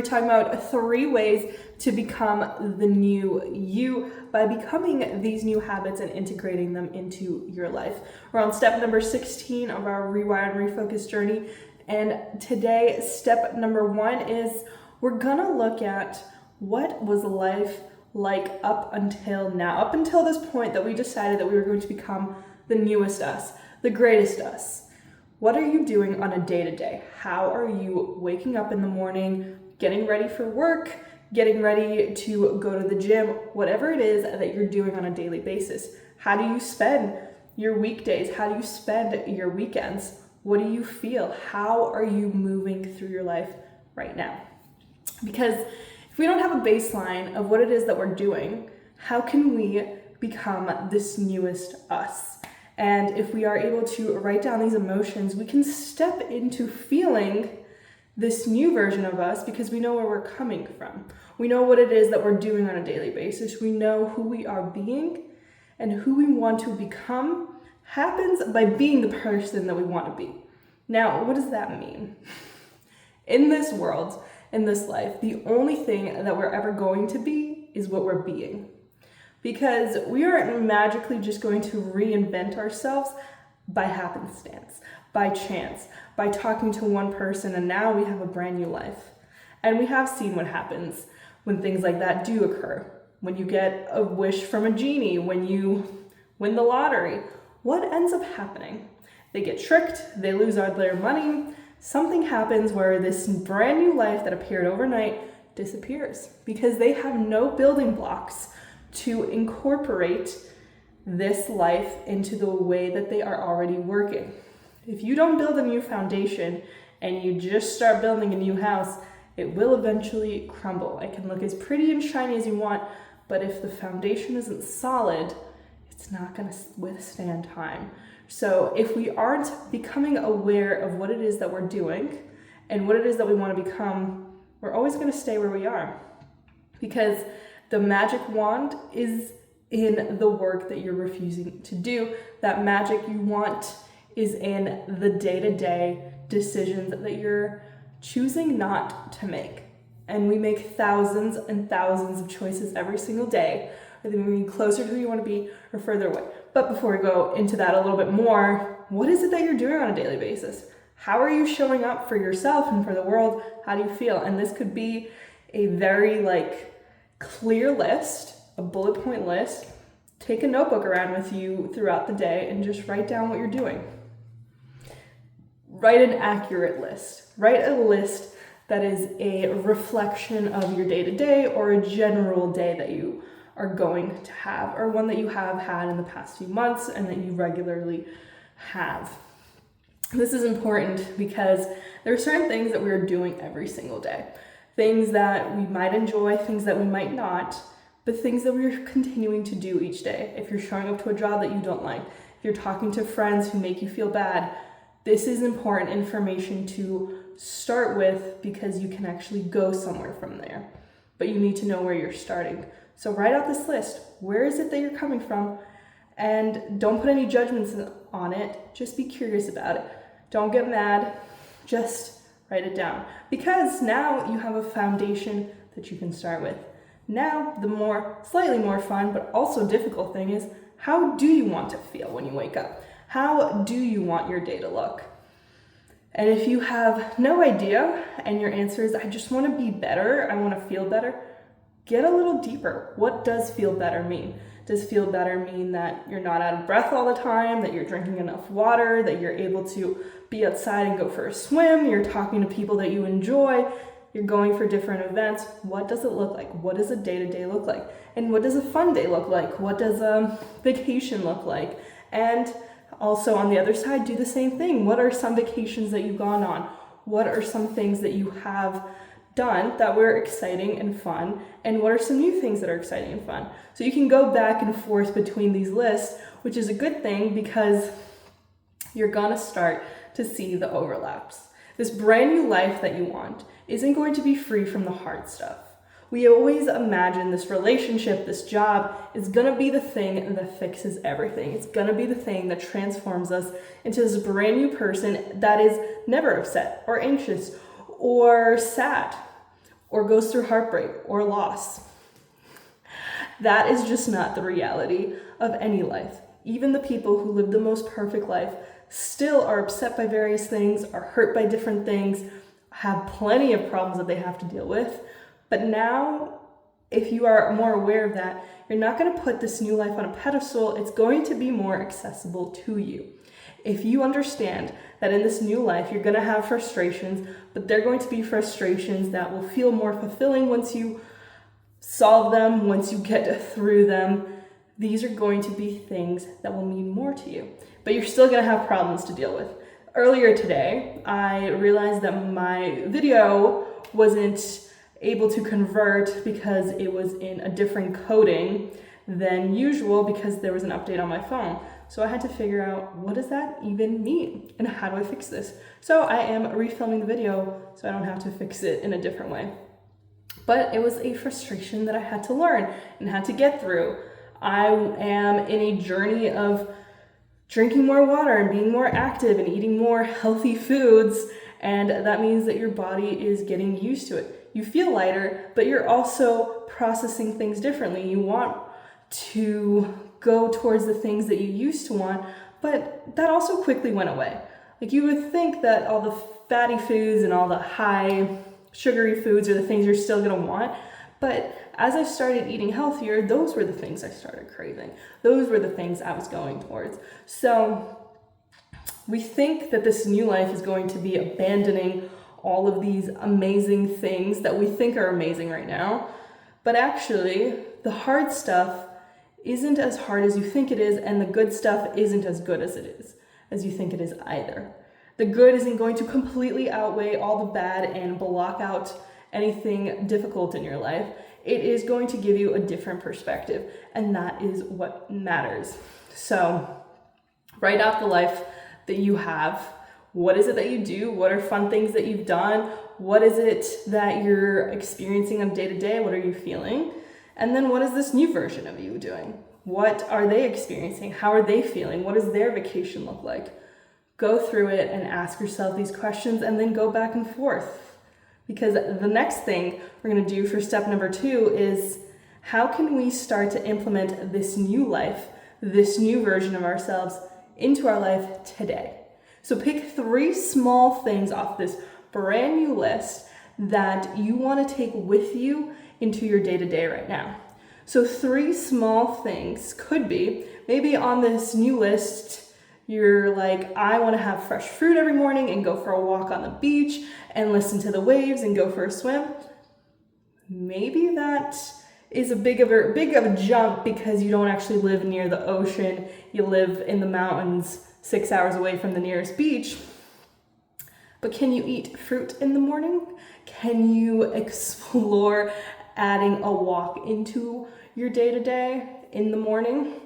we're talking about 3 ways to become the new you by becoming these new habits and integrating them into your life. We're on step number 16 of our Rewire and Refocus journey. And today, step number 1 is we're gonna look at what was life like up until now, up until this point that we decided that we were going to become the newest us, the greatest us. What are you doing on a day-to-day? How are you waking up in the morning, getting ready for work, getting ready to go to the gym, whatever it is that you're doing on a daily basis? How do you spend your weekdays? How do you spend your weekends? What do you feel? How are you moving through your life right now? Because if we don't have a baseline of what it is that we're doing, how can we become this newest us? And if we are able to write down these emotions, we can step into feeling this new version of us because we know where we're coming from. We know what it is that we're doing on a daily basis. We know who we are being, and who we want to become happens by being the person that we want to be. Now, what does that mean? In this world, in this life, the only thing that we're ever going to be is what we're being. Because we aren't magically just going to reinvent ourselves by happenstance, by chance, by talking to one person, and now we have a brand new life. And we have seen what happens when things like that do occur. When you get a wish from a genie, when you win the lottery, what ends up happening? They get tricked, they lose all their money, something happens where this brand new life that appeared overnight disappears because they have no building blocks to incorporate this life into the way that they are already working. If you don't build a new foundation and you just start building a new house, it will eventually crumble. It can look as pretty and shiny as you want, but if the foundation isn't solid, it's not going to withstand time. So if we aren't becoming aware of what it is that we're doing and what it is that we want to become, we're always going to stay where we are. Because the magic wand is in the work that you're refusing to do. That magic you want is in the day-to-day decisions that you're choosing not to make. And we make thousands and thousands of choices every single day, whether we move closer to who you want to be or further away. But before we go into that a little bit more, what is it that you're doing on a daily basis? How are you showing up for yourself and for the world? How do you feel? And this could be a very clear list, a bullet point list. Take a notebook around with you throughout the day and just write down what you're doing. Write an accurate list. Write a list that is a reflection of your day-to-day or a general day that you are going to have, or one that you have had in the past few months and that you regularly have. This is important because there are certain things that we're doing every single day. Things that we might enjoy, things that we might not, but things that we're continuing to do each day. If you're showing up to a job that you don't like, if you're talking to friends who make you feel bad, this is important information to start with because you can actually go somewhere from there. But you need to know where you're starting. So write out this list. Where is it that you're coming from? And don't put any judgments on it. Just be curious about it. Don't get mad. Just write it down. Because now you have a foundation that you can start with. Now, the slightly more fun, but also difficult thing is, how do you want to feel when you wake up? How do you want your day to look? And if you have no idea and your answer is, I just want to be better, I want to feel better, get a little deeper. What does feel better mean? Does feel better mean that you're not out of breath all the time, that you're drinking enough water, that you're able to be outside and go for a swim, you're talking to people that you enjoy, you're going for different events? What does it look like? What does a day-to-day look like? And what does a fun day look like? What does a vacation look like? And also on the other side, do the same thing. What are some vacations that you've gone on? What are some things that you have done that were exciting and fun? And what are some new things that are exciting and fun? So you can go back and forth between these lists, which is a good thing because you're gonna start to see the overlaps. This brand new life that you want isn't going to be free from the hard stuff. We always imagine this relationship, this job is gonna be the thing that fixes everything. It's gonna be the thing that transforms us into this brand new person that is never upset or anxious or sad or goes through heartbreak or loss. That is just not the reality of any life. Even the people who live the most perfect life still are upset by various things, are hurt by different things, have plenty of problems that they have to deal with. But now, if you are more aware of that, you're not going to put this new life on a pedestal. It's going to be more accessible to you. If you understand that in this new life, you're going to have frustrations, but they're going to be frustrations that will feel more fulfilling once you solve them, once you get through them. These are going to be things that will mean more to you, but you're still going to have problems to deal with. Earlier today, I realized that my video wasn't able to convert because it was in a different coding than usual because there was an update on my phone. So I had to figure out, what does that even mean and how do I fix this? So I am refilming the video so I don't have to fix it in a different way. But it was a frustration that I had to learn and had to get through. I am in a journey of drinking more water and being more active and eating more healthy foods, and that means that your body is getting used to it. You feel lighter, but you're also processing things differently. You want to go towards the things that you used to want, but that also quickly went away. Like, you would think that all the fatty foods and all the high sugary foods are the things you're still gonna want, but as I started eating healthier, those were the things I started craving. Those were the things I was going towards. So we think that this new life is going to be abandoning all of these amazing things that we think are amazing right now, but actually the hard stuff isn't as hard as you think it is, and the good stuff isn't as good as you think it is either. The good isn't going to completely outweigh all the bad and block out anything difficult in your life. It is going to give you a different perspective, and that is what matters. So write out the life that you have. What is it that you do? What are fun things that you've done? What is it that you're experiencing on day to day? What are you feeling? And then what is this new version of you doing? What are they experiencing? How are they feeling? What does their vacation look like? Go through it and ask yourself these questions, and then go back and forth. Because the next thing we're going to do for step number 2 is, how can we start to implement this new life, this new version of ourselves into our life today? So pick 3 small things off this brand new list that you want to take with you into your day-to-day right now. So 3 small things could be, maybe on this new list, you're like, I want to have fresh fruit every morning and go for a walk on the beach and listen to the waves and go for a swim. Maybe that is a big of a jump because you don't actually live near the ocean. You live in the mountains 6 hours away from the nearest beach. But can you eat fruit in the morning? Can you explore adding a walk into your day-to-day in the morning?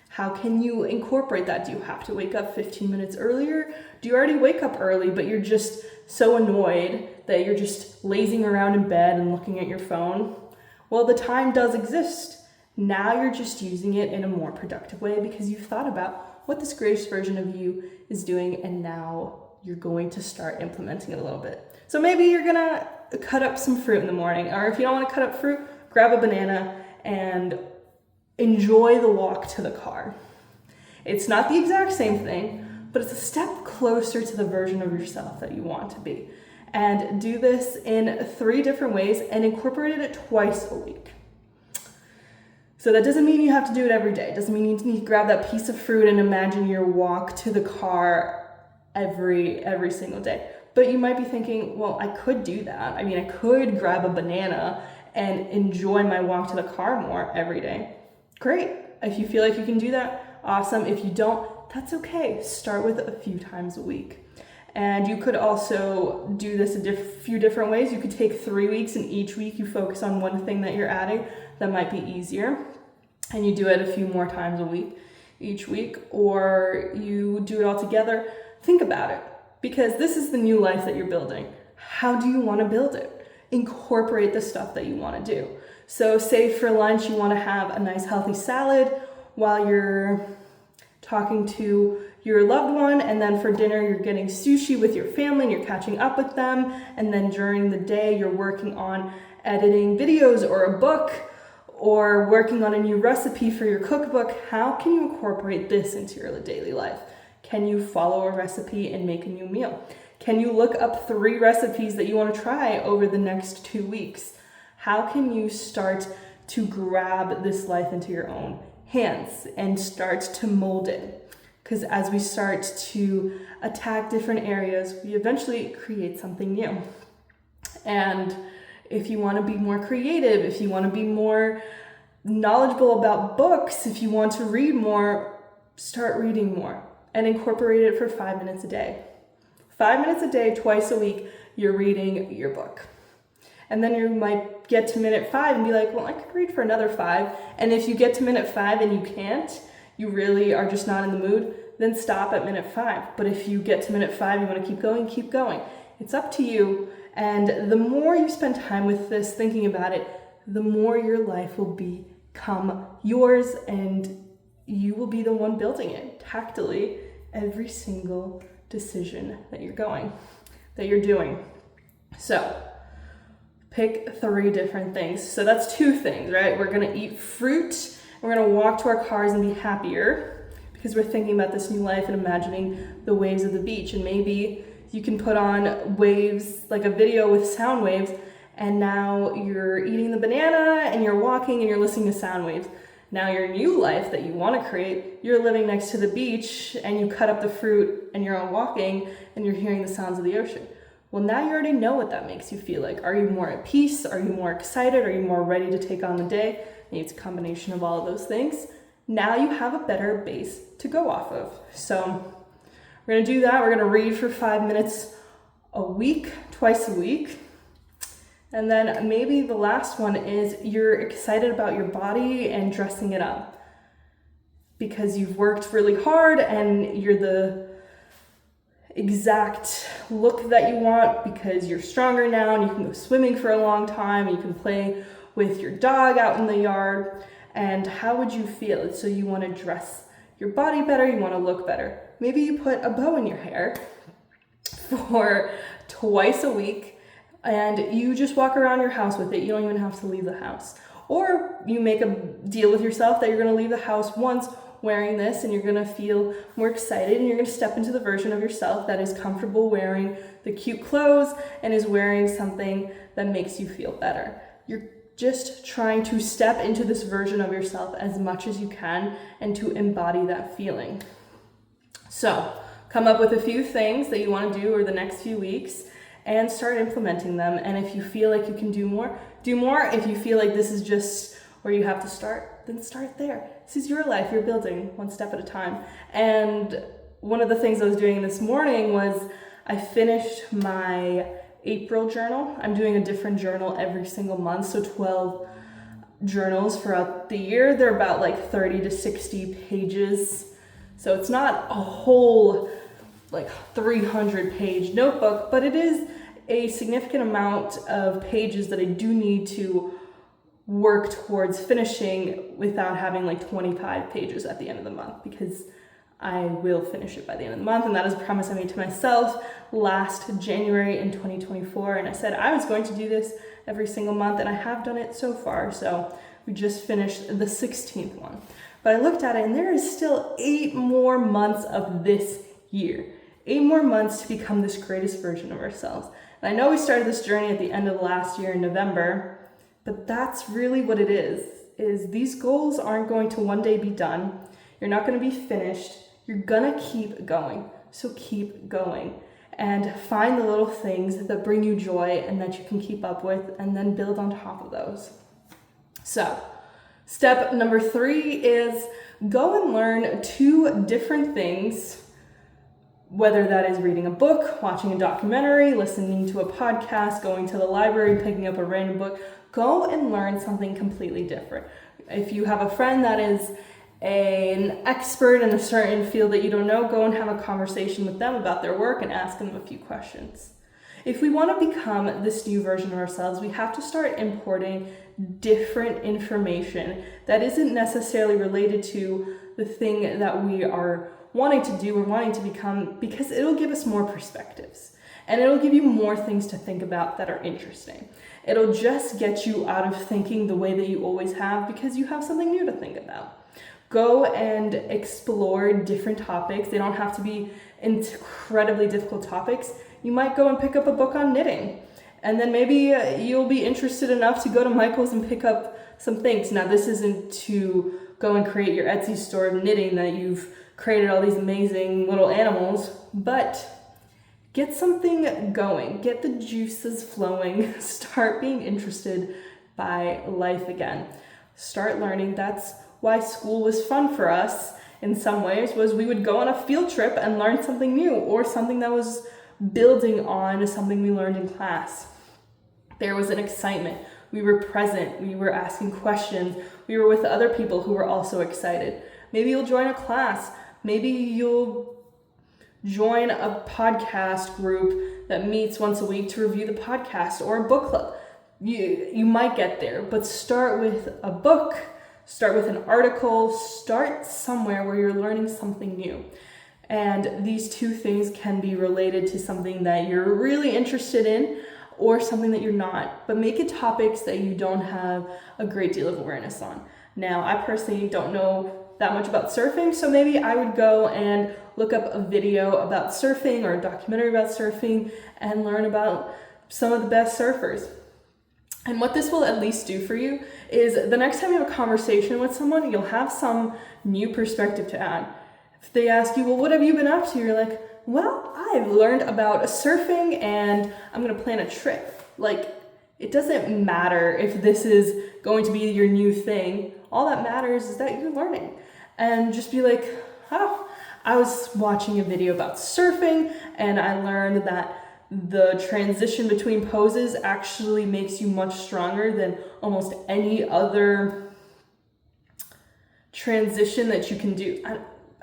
How can you incorporate that? Do you have to wake up 15 minutes earlier? Do you already wake up early, but you're just so annoyed that you're just lazing around in bed and looking at your phone? Well, the time does exist. Now you're just using it in a more productive way because you've thought about what this greatest version of you is doing, and now you're going to start implementing it a little bit. So maybe you're gonna cut up some fruit in the morning, or if you don't want to cut up fruit, grab a banana and enjoy the walk to the car. It's not the exact same thing, but it's a step closer to the version of yourself that you want to be. And do this in 3 different ways and incorporate it twice a week. So that doesn't mean you have to do it every day. It doesn't mean you need to grab that piece of fruit and imagine your walk to the car every single day. But you might be thinking, well, I could do that. I mean, I could grab a banana and enjoy my walk to the car more every day. Great. If you feel like you can do that, awesome. If you don't, that's okay. Start with a few times a week. And you could also do this a few different ways. You could take 3 weeks, and each week you focus on one thing that you're adding. That might be easier. And you do it a few more times a week, each week, or you do it all together. Think about it, because this is the new life that you're building. How do you want to build it? Incorporate the stuff that you want to do. So say for lunch you want to have a nice healthy salad while you're talking to your loved one, and then for dinner you're getting sushi with your family and you're catching up with them, and then during the day you're working on editing videos or a book or working on a new recipe for your cookbook. How can you incorporate this into your daily life? Can you follow a recipe and make a new meal? Can you look up 3 recipes that you want to try over the next 2 weeks? How can you start to grab this life into your own hands and start to mold it? Because as we start to attack different areas, we eventually create something new. And if you want to be more creative, if you want to be more knowledgeable about books, if you want to read more, start reading more and incorporate it for 5 minutes a day. 5 minutes a day, twice a week, you're reading your book. And then you might get to minute 5 and be like, well, I could read for another 5. And if you get to minute 5 and you can't, you really are just not in the mood, then stop at minute 5. But if you get to minute 5, you want to keep going. It's up to you. And the more you spend time with this, thinking about it, the more your life will become yours and you will be the one building it tactily every single decision that you're doing. So pick 3 different things. So that's 2 things, right? We're gonna eat fruit, we're gonna walk to our cars and be happier because we're thinking about this new life and imagining the waves of the beach. And maybe you can put on waves, like a video with sound waves, and now you're eating the banana and you're walking and you're listening to sound waves. Now your new life that you want to create, you're living next to the beach and you cut up the fruit and you're walking and you're hearing the sounds of the ocean. Well, now you already know what that makes you feel like. Are you more at peace? Are you more excited? Are you more ready to take on the day? Maybe it's a combination of all of those things. Now you have a better base to go off of. So we're going to do that. We're going to read for 5 minutes a week, twice a week. And then maybe the last one is you're excited about your body and dressing it up because you've worked really hard and you're the exact look that you want because you're stronger now and you can go swimming for a long time. You can play with your dog out in the yard. And how would you feel? So you want to dress your body better, you want to look better. Maybe you put a bow in your hair for twice a week and you just walk around your house with it. You don't even have to leave the house. Or you make a deal with yourself that you're going to leave the house once wearing this and you're going to feel more excited and you're going to step into the version of yourself that is comfortable wearing the cute clothes and is wearing something that makes you feel better. You're just trying to step into this version of yourself as much as you can and to embody that feeling. So come up with a few things that you want to do over the next few weeks and start implementing them. And if you feel like you can do more, do more. If you feel like this is just where you have to start, then start there. This is your life. You're building one step at a time. And one of the things I was doing this morning was I finished my April journal. I'm doing a different journal every single month, so 12 journals throughout the year. They're about like 30 to 60 pages. So it's not a whole like 300-page notebook, but it is a significant amount of pages that I do need to work towards finishing without having like 25 pages at the end of the month, because I will finish it by the end of the month. And that is a promise I made to myself last January in 2024. And I said I was going to do this every single month, and I have done it so far. So we just finished the 16th one. But I looked at it and there is still 8 more months of this year. 8 more months to become this greatest version of ourselves. And I know we started this journey at the end of last year in November, but that's really what it is these goals aren't going to one day be done. You're not going to be finished. You're gonna keep going. So keep going and find the little things that bring you joy and that you can keep up with, and then build on top of those. So step number 3 is go and learn 2 different things, whether that is reading a book, watching a documentary, listening to a podcast, going to the library, picking up a random book. Go and learn something completely different. If you have a friend that is an expert in a certain field that you don't know, go and have a conversation with them about their work and ask them a few questions. If we want to become this new version of ourselves, we have to start importing different information that isn't necessarily related to the thing that we are wanting to do or wanting to become, because it'll give us more perspectives and it'll give you more things to think about that are interesting. It'll just get you out of thinking the way that you always have, because you have something new to think about. Go and explore different topics. They don't have to be incredibly difficult topics. You might go and pick up a book on knitting, and then maybe you'll be interested enough to go to Michael's and pick up some things. Now, this isn't to go and create your Etsy store of knitting that you've created all these amazing little animals, but get something going, get the juices flowing, start being interested by life again. Start learning. That's why school was fun for us in some ways, was we would go on a field trip and learn something new, or something that was building on something we learned in class. There was an excitement. We were present. We were asking questions. We were with other people who were also excited. Maybe you'll join a class. Maybe you'll join a podcast group that meets once a week to review the podcast, or a book club. You might get there, but start with a book, start with an article, start somewhere where you're learning something new. And these two things can be related to something that you're really interested in or something that you're not, but make it topics that you don't have a great deal of awareness on. Now, I personally don't know that much about surfing, so maybe I would go and look up a video about surfing or a documentary about surfing and learn about some of the best surfers. And what this will at least do for you is the next time you have a conversation with someone, you'll have some new perspective to add. If they ask you, well, what have you been up to? You're like, well, I've learned about surfing and I'm going to plan a trip. Like, it doesn't matter if this is going to be your new thing. All that matters is that you're learning. And just be like, oh, I was watching a video about surfing and I learned that the transition between poses actually makes you much stronger than almost any other transition that you can do.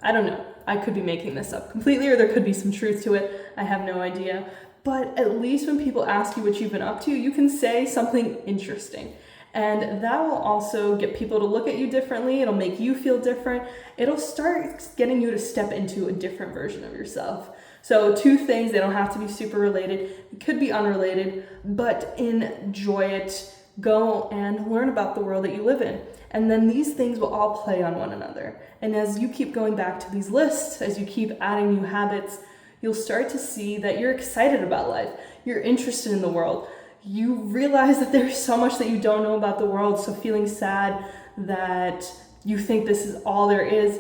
I don't know. I could be making this up completely, or there could be some truth to it. I have no idea. But at least when people ask you what you've been up to, you can say something interesting. And that will also get people to look at you differently. It'll make you feel different. It'll start getting you to step into a different version of yourself. So 2 things, they don't have to be super related. It could be unrelated, but enjoy it. Go and learn about the world that you live in. And then these things will all play on one another. And as you keep going back to these lists, as you keep adding new habits, you'll start to see that you're excited about life. You're interested in the world. You realize that there's so much that you don't know about the world, so feeling sad that you think this is all there is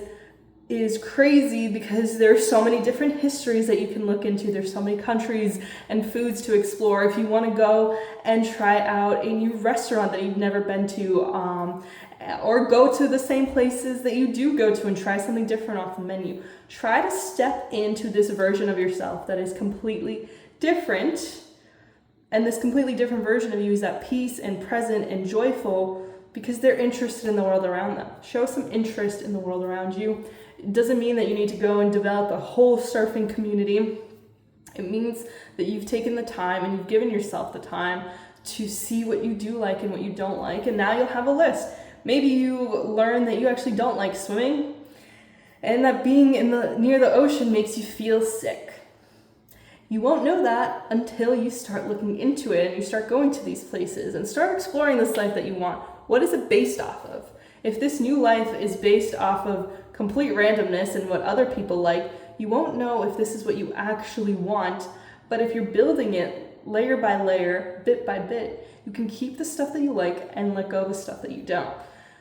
crazy, because there's so many different histories that you can look into. There's so many countries and foods to explore. If you want to go and try out a new restaurant that you've never been to, or go to the same places that you do go to and try something different off the menu. Try to step into this version of yourself that is completely different. And this completely different version of you is at peace and present and joyful because they're interested in the world around them. Show some interest in the world around you. It doesn't mean that you need to go and develop a whole surfing community. It means that you've taken the time and you've given yourself the time to see what you do like and what you don't like. And now you'll have a list. Maybe you learn that you actually don't like swimming and that being near the ocean makes you feel sick. You won't know that until you start looking into it and you start going to these places and start exploring this life that you want. What is it based off of? If this new life is based off of complete randomness and what other people like, you won't know if this is what you actually want. But if you're building it layer by layer, bit by bit, you can keep the stuff that you like and let go of the stuff that you don't.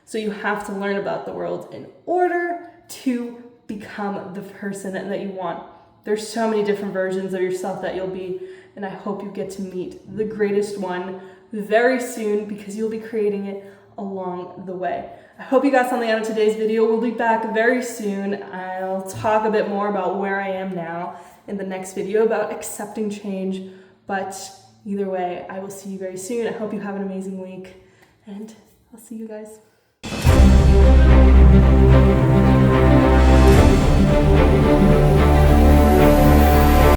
So you have to learn about the world in order to become the person that you want. There's so many different versions of yourself that you'll be, and I hope you get to meet the greatest one very soon because you'll be creating it along the way. I hope you got something out of today's video. We'll be back very soon. I'll talk a bit more about where I am now in the next video about accepting change, but either way, I will see you very soon. I hope you have an amazing week, and I'll see you guys.